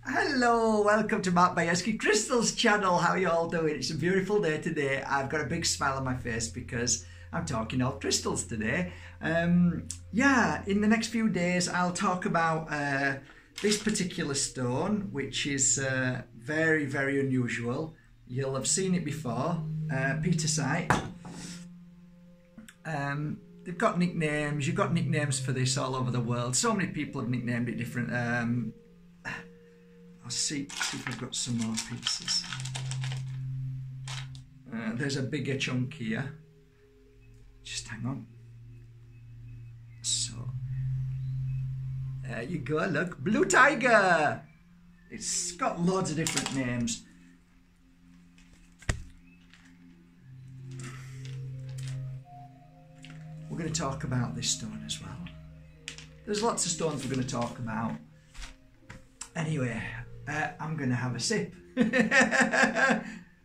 Hello, welcome to Mark Bajerski Crystals channel. How are you all doing? It's a beautiful day today. I've got a big smile on my face because I'm talking all crystals today. Yeah, in the next few days I'll talk about this particular stone, which is very, very unusual. You'll have seen it before, Petersite. They've got nicknames. You've got nicknames for this all over the world. So many people have nicknamed it different. I'll see if I've got some more pieces. There's a bigger chunk here. Just hang on. So, there you go, look. Blue Tiger! It's got loads of different names. We're going to talk about this stone as well. There's lots of stones we're going to talk about. Anyway, I'm going to have a sip.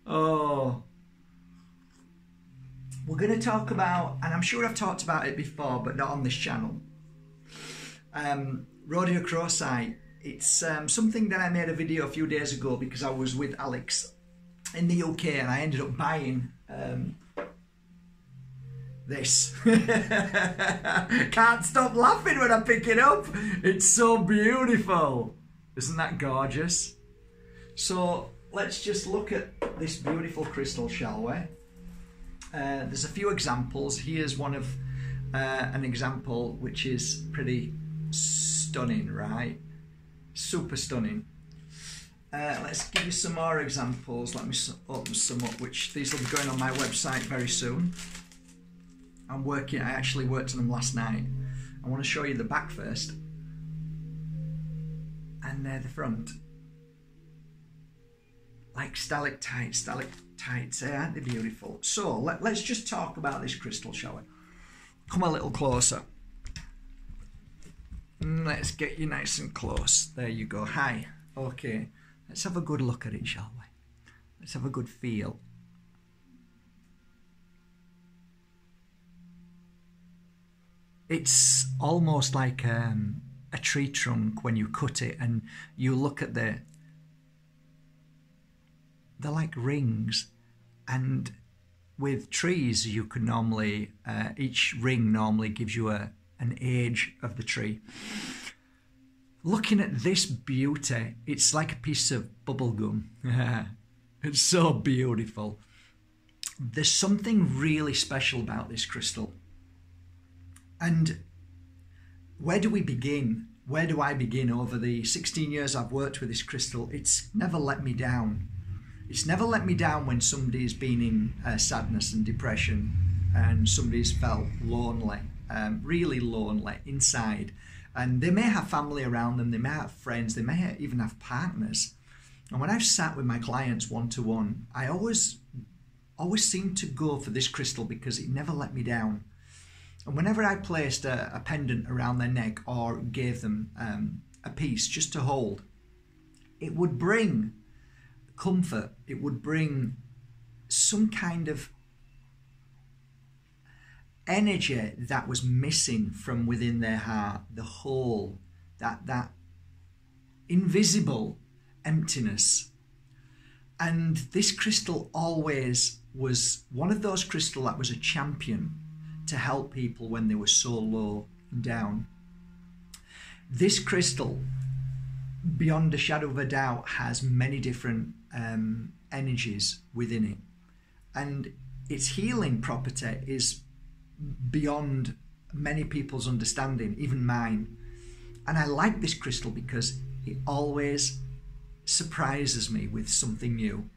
Oh. We're going to talk about, and I'm sure I've talked about it before, but not on this channel. Rhodochrosite. It's something that I made a video a few days ago because I was with Alex in the UK and I ended up buying this. Can't stop laughing when I pick it up. It's so beautiful. Isn't that gorgeous? So let's just look at this beautiful crystal, shall we? There's a few examples. Here's one of an example which is pretty stunning, right? Super stunning. Let's give you some more examples. Let me open some up, which these will be going on my website very soon. I actually worked on them last night. I want to show you the back first. And the front. Like stalactites, aren't they beautiful? So let's just talk about this crystal, shall we? Come a little closer. Let's get you nice and close. There you go. Hi. Okay. Let's have a good look at it, shall we? Let's have a good feel. It's almost like a tree trunk when you cut it and you look at they're like rings, and with trees you can normally each ring normally gives you an age of the tree. Looking at this beauty, it's like a piece of bubble gum. It's so beautiful. There's something really special about this crystal. And where do we begin? Where do I begin? Over the 16 years I've worked with this crystal, it's never let me down. It's never let me down when somebody's been in sadness and depression and somebody's felt lonely, really lonely inside. And they may have family around them, they may have friends, they may even have partners. And when I've sat with my clients one-to-one, I always seem to go for this crystal because it never let me down. And whenever I placed a pendant around their neck or gave them a piece just to hold, it would bring comfort. It would bring some kind of energy that was missing from within their heart, the hole, that invisible emptiness. And this crystal always was one of those crystals that was a champion to help people when they were so low and down. This crystal, beyond a shadow of a doubt, has many different energies within it, and its healing property is beyond many people's understanding, even mine. And I like this crystal because it always surprises me with something new.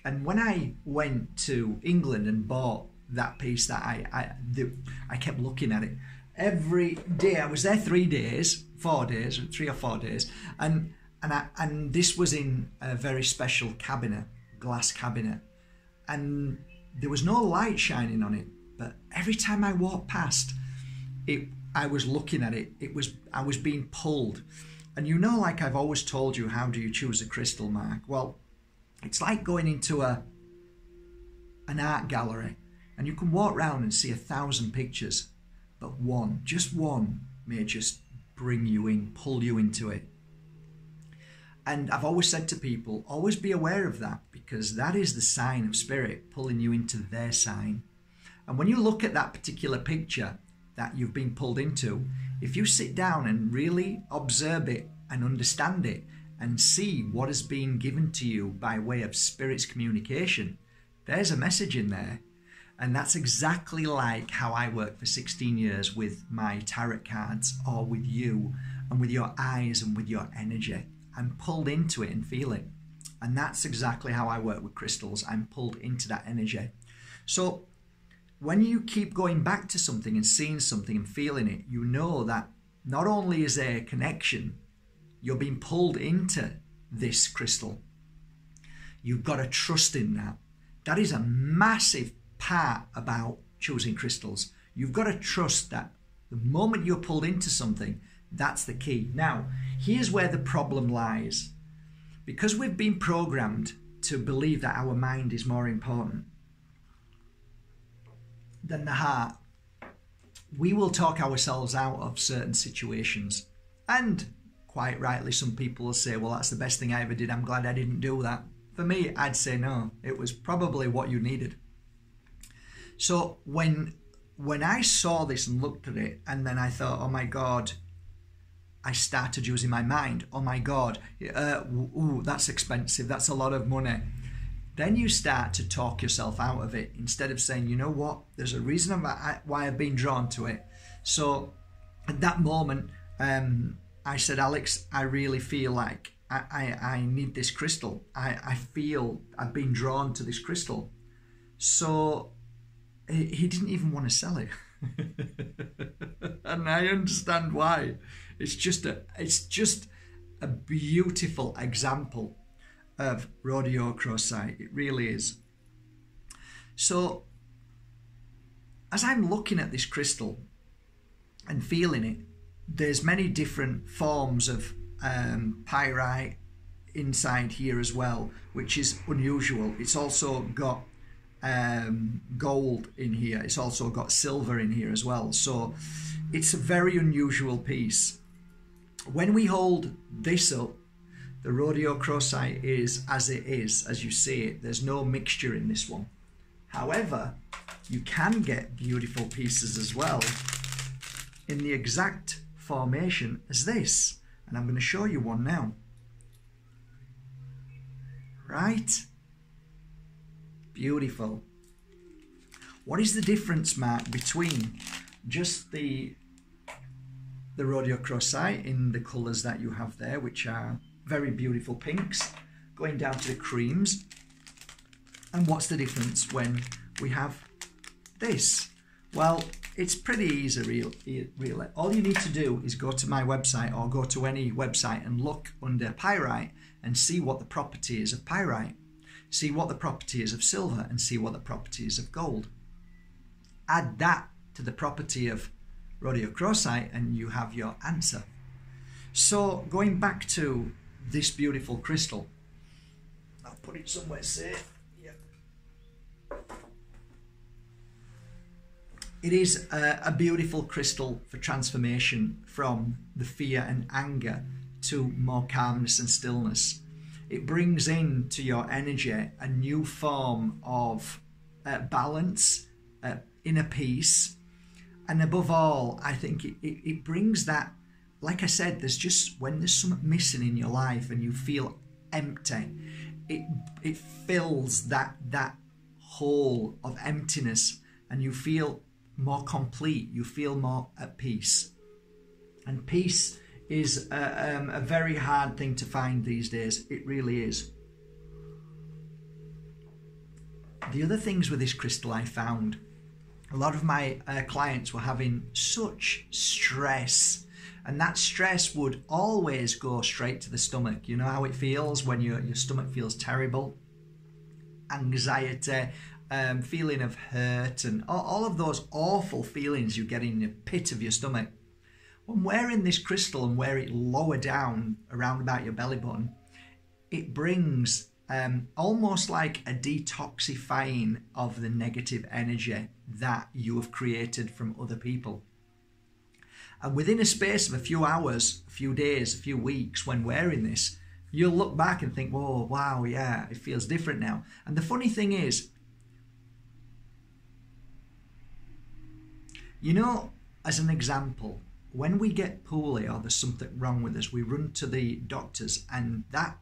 And when I went to England and bought that piece, that I kept looking at it every day. I was there 3 days, 4 days, 3 or 4 days, and this was in a very special cabinet, glass cabinet, and there was no light shining on it. But every time I walked past it, I was looking at it. I was being pulled. And you know, like I've always told you, how do you choose a crystal, Mark? Well, it's like going into an art gallery. And you can walk around and see 1,000 pictures, but just one may just bring you in, pull you into it. And I've always said to people, always be aware of that, because that is the sign of spirit pulling you into their sign. And when you look at that particular picture that you've been pulled into, if you sit down and really observe it and understand it and see what has been given to you by way of spirit's communication, there's a message in there. And that's exactly like how I worked for 16 years with my tarot cards, or with you and with your eyes and with your energy. I'm pulled into it and feel it. And that's exactly how I work with crystals. I'm pulled into that energy. So when you keep going back to something and seeing something and feeling it, you know that not only is there a connection, you're being pulled into this crystal. You've got to trust in that. That is a massive part about choosing crystals. You've got to trust that the moment you're pulled into something, that's the key. Now, here's where the problem lies. Because we've been programmed to believe that our mind is more important than the heart, we will talk ourselves out of certain situations. And quite rightly, some people will say, well, that's the best thing I ever did. I'm glad I didn't do that. For me, I'd say no. It was probably what you needed. So when I saw this and looked at it, and then I thought, oh my God, I started using my mind. Oh my God, ooh, that's expensive. That's a lot of money. Then you start to talk yourself out of it, instead of saying, you know what, there's a reason why I've been drawn to it. So at that moment, I said, Alex, I really feel like I need this crystal. I feel I've been drawn to this crystal. So he didn't even want to sell it. And I understand why. It's just a beautiful example of Rhodochrosite. It really is. So as I'm looking at this crystal and feeling it, there's many different forms of pyrite inside here as well, which is unusual. It's also got gold in here. It's also got silver in here as well. So it's a very unusual piece. When we hold this up, the Rhodochrosite is as it is, as you see it. There's no mixture in this one. However, you can get beautiful pieces as well in the exact formation as this. And I'm going to show you one now. Right? Beautiful. What is the difference, Mark, between just the Rhodochrosite in the colours that you have there, which are very beautiful pinks, going down to the creams, and what's the difference when we have this? Well, it's pretty easy, really. All you need to do is go to my website, or go to any website, and look under pyrite and see what the property is of pyrite, see what the property is of silver, and see what the property is of gold. Add that to the property of Rhodochrosite and you have your answer. So going back to this beautiful crystal, I'll put it somewhere safe. Yeah. It is a beautiful crystal for transformation from the fear and anger to more calmness and stillness. It brings into your energy a new form of balance, inner peace, and above all, I think it brings that, like I said, when there's something missing in your life and you feel empty, it fills that hole of emptiness, and you feel more complete, you feel more at peace. And peace is a very hard thing to find these days. It really is. The other things with this crystal I found, a lot of my clients were having such stress, and that stress would always go straight to the stomach. You know how it feels when your stomach feels terrible? Anxiety, feeling of hurt, and all of those awful feelings you get in the pit of your stomach. When wearing this crystal and wear it lower down around about your belly button, it brings almost like a detoxifying of the negative energy that you have created from other people. And within a space of a few hours, a few days, a few weeks, when wearing this, You'll look back and think, whoa, wow, yeah, it feels different now. And the funny thing is, you know, as an example, when we get poorly or there's something wrong with us, we run to the doctors, and that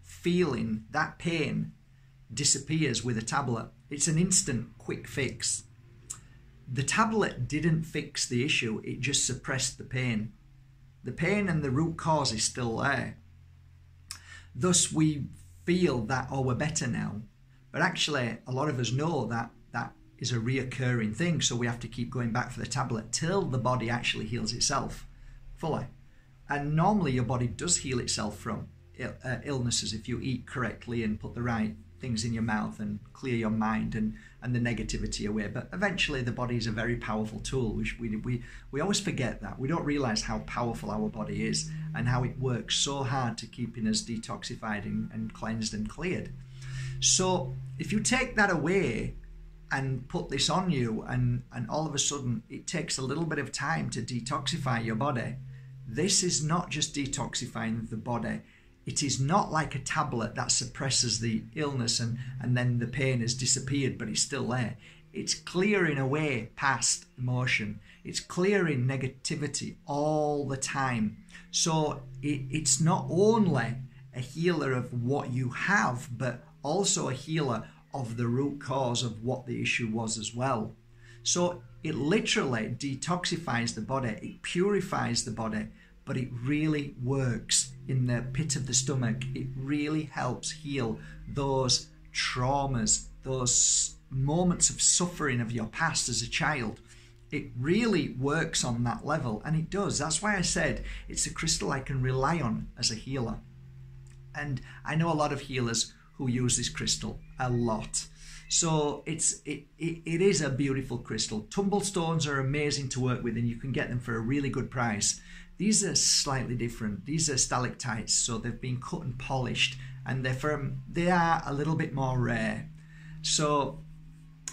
feeling, that pain disappears with a tablet. It's an instant quick fix. The tablet didn't fix the issue, it just suppressed the pain. The pain and the root cause is still there. Thus we feel that, oh, we're better now. But actually, a lot of us know that that is a reoccurring thing, so we have to keep going back for the tablet till the body actually heals itself fully. And normally your body does heal itself from illnesses if you eat correctly and put the right things in your mouth and clear your mind and the negativity away. But eventually the body is a very powerful tool, which we always forget that. We don't realize how powerful our body is and how it works so hard to keeping us detoxified and cleansed and cleared. So if you take that away and put this on you, and all of a sudden it takes a little bit of time to detoxify your body, this is not just detoxifying the body. It is not like a tablet that suppresses the illness and then the pain has disappeared, but it's still there. It's clearing away past emotion. It's clearing negativity all the time. So it's not only a healer of what you have, but also a healer of the root cause of what the issue was as well. So it literally detoxifies the body, it purifies the body, but it really works in the pit of the stomach. It really helps heal those traumas, those moments of suffering of your past as a child. It really works on that level, and it does. That's why I said it's a crystal I can rely on as a healer. And I know a lot of healers who use this crystal a lot. So it is a beautiful crystal. Tumble stones are amazing to work with, and you can get them for a really good price. These are slightly different. These are stalactites, so they've been cut and polished, and they are a little bit more rare. So,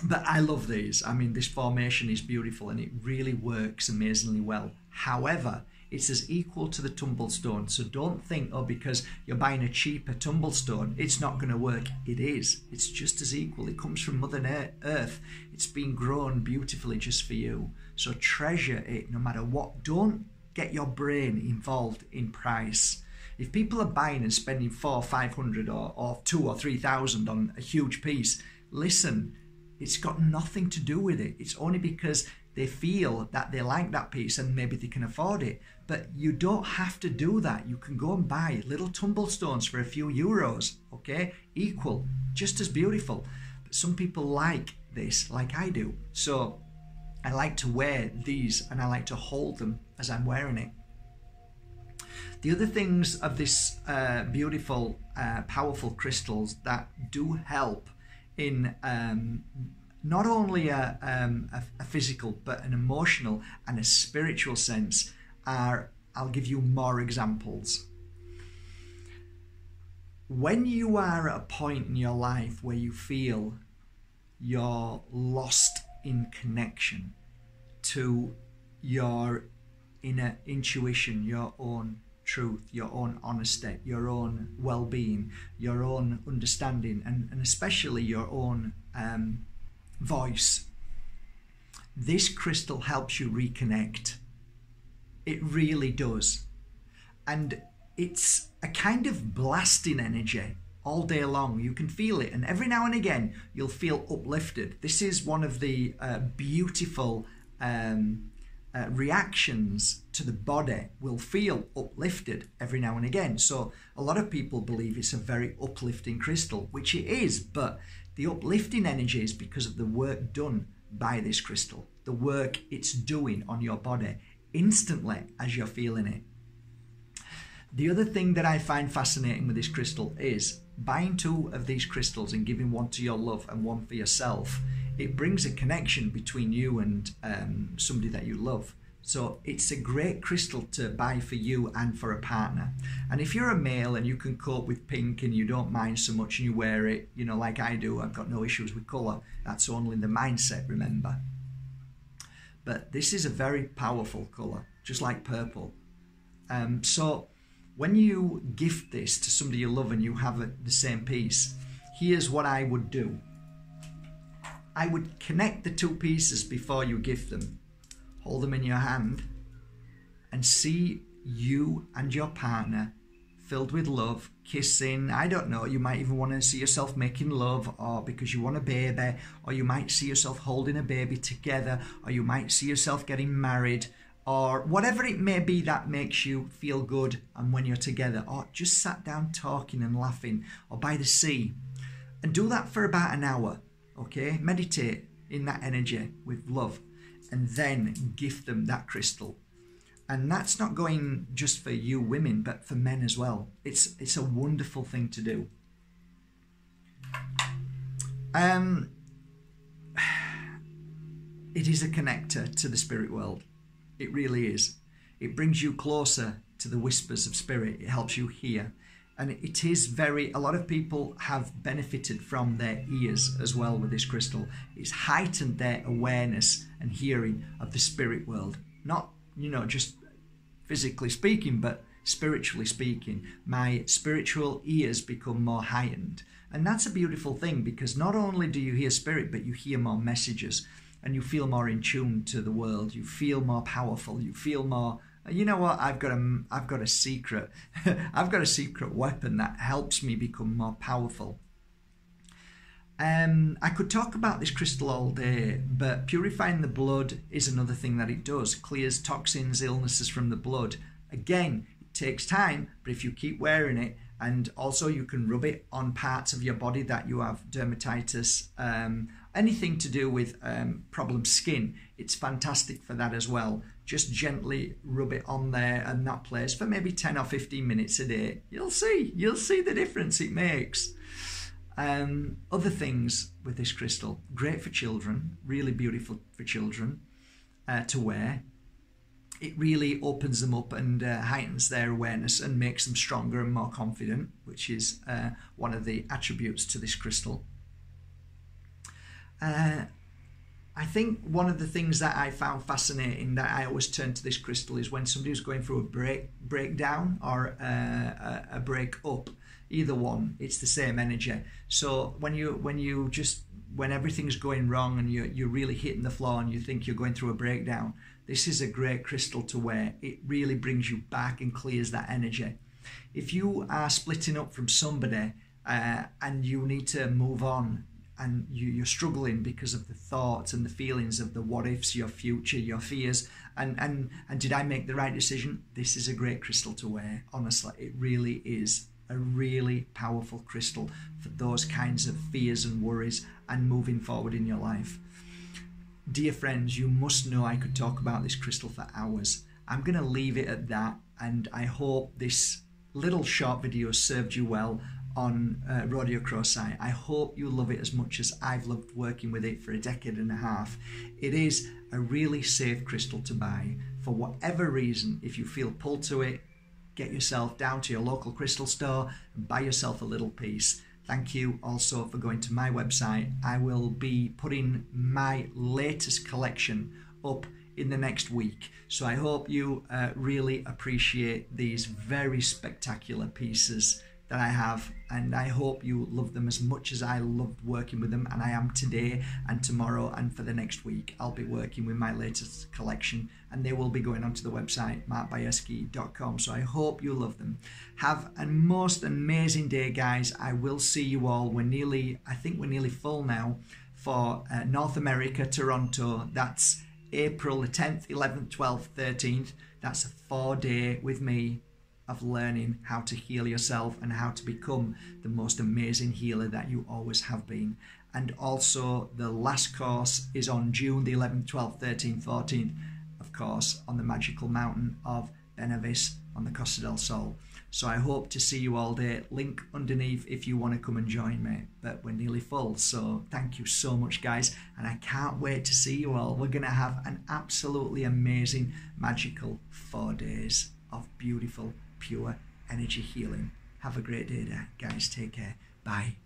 but I love these. I mean, this formation is beautiful and it really works amazingly well. However, it's as equal to the tumble stone. So don't think, oh, because you're buying a cheaper tumble stone, it's not going to work. It is. It's just as equal. It comes from Mother Earth. It's been grown beautifully just for you. So treasure it no matter what. Don't get your brain involved in price. If people are buying and spending $400 or $500 or $2,000 or $3,000 on a huge piece, listen, it's got nothing to do with it. It's only because they feel that they like that piece and maybe they can afford it. But you don't have to do that. You can go and buy little tumble stones for a few euros, okay? Equal, just as beautiful. But some people like this, like I do. So I like to wear these and I like to hold them as I'm wearing it. The other things of this beautiful, powerful crystals that do help in not only a physical but an emotional and a spiritual sense are, I'll give you more examples. When you are at a point in your life where you feel you're lost in connection to your inner intuition, your own truth, your own honesty, your own well-being, your own understanding, and especially your own voice, this crystal helps you reconnect. It really does. And it's a kind of blasting energy all day long. You can feel it, and every now and again you'll feel uplifted. This is one of the beautiful reactions to the body. Will feel uplifted every now and again. So a lot of people believe it's a very uplifting crystal, which it is, but the uplifting energy is because of the work done by this crystal, the work it's doing on your body instantly as you're feeling it. The other thing that I find fascinating with this crystal is buying 2 of these crystals and giving one to your love and one for yourself. It brings a connection between you and somebody that you love. So it's a great crystal to buy for you and for a partner. And if you're a male and you can cope with pink and you don't mind so much and you wear it, you know, like I do, I've got no issues with colour. That's only the mindset, remember. But this is a very powerful colour, just like purple. So when you gift this to somebody you love and you have the same piece, here's what I would do. I would connect the two pieces before you gift them. Hold them in your hand and see you and your partner filled with love, kissing. I don't know, you might even want to see yourself making love, or because you want a baby, or you might see yourself holding a baby together, or you might see yourself getting married, or whatever it may be that makes you feel good and when you're together, or just sat down talking and laughing, or by the sea. And do that for about an hour, okay? Meditate in that energy with love, and then gift them that crystal. And that's not going just for you women, but for men as well. It's a wonderful thing to do. It is a connector to the spirit world. It really is. It brings you closer to the whispers of spirit. It helps you hear. And it is a lot of people have benefited from their ears as well with this crystal. It's heightened their awareness and hearing of the spirit world. Not, just physically speaking, but spiritually speaking. My spiritual ears become more heightened. And that's a beautiful thing, because not only do you hear spirit, but you hear more messages and you feel more in tune to the world. You feel more powerful. You feel more, you know what, I've got a secret. I've got a secret weapon that helps me become more powerful. I could talk about this crystal all day, but purifying the blood is another thing that it does. Clears toxins, illnesses from the blood. Again, it takes time, but if you keep wearing it, and also you can rub it on parts of your body that you have dermatitis, anything to do with problem skin, it's fantastic for that as well. Just gently rub it on there and that place for maybe 10 or 15 minutes a day. You'll see the difference it makes. Other things with this crystal, great for children, really beautiful for children to wear. It really opens them up and heightens their awareness and makes them stronger and more confident, which is one of the attributes to this crystal. I think one of the things that I found fascinating that I always turn to this crystal is when somebody was going through a breakdown or a break up. Either one, it's the same energy. So when everything's going wrong and you're really hitting the floor and you think you're going through a breakdown, this is a great crystal to wear. It really brings you back and clears that energy. If you are splitting up from somebody and you need to move on, and you're struggling because of the thoughts and the feelings of the what ifs, your future, your fears, and did I make the right decision? This is a great crystal to wear. Honestly, it really is a really powerful crystal for those kinds of fears and worries and moving forward in your life. Dear friends, you must know I could talk about this crystal for hours. I'm going to leave it at that, and I hope this little short video served you well on Rhodochrosite. I hope you love it as much as I've loved working with it for a decade and a half. It is a really safe crystal to buy. For whatever reason, if you feel pulled to it, get yourself down to your local crystal store and buy yourself a little piece. Thank you also for going to my website. I will be putting my latest collection up in the next week. So I hope you really appreciate these very spectacular pieces that I have, and I hope you love them as much as I loved working with them, and I am today and tomorrow and for the next week. I'll be working with my latest collection, and they will be going onto the website markbajerski.com. So I hope you love them. Have a most amazing day, guys. I will see you all. I think we're nearly full now for North America, Toronto. That's April the 10th, 11th, 12th, 13th. That's a 4-day with me of learning how to heal yourself and how to become the most amazing healer that you always have been. And also the last course is on June the 11th, 12th, 13th, 14th, of course, on the magical mountain of Benavis on the Costa del Sol. So I hope to see you all there. Link underneath if you want to come and join me. But we're nearly full, so thank you so much, guys. And I can't wait to see you all. We're going to have an absolutely amazing, magical 4 days of beautiful, pure energy healing. Have a great day, guys. Take care. Bye.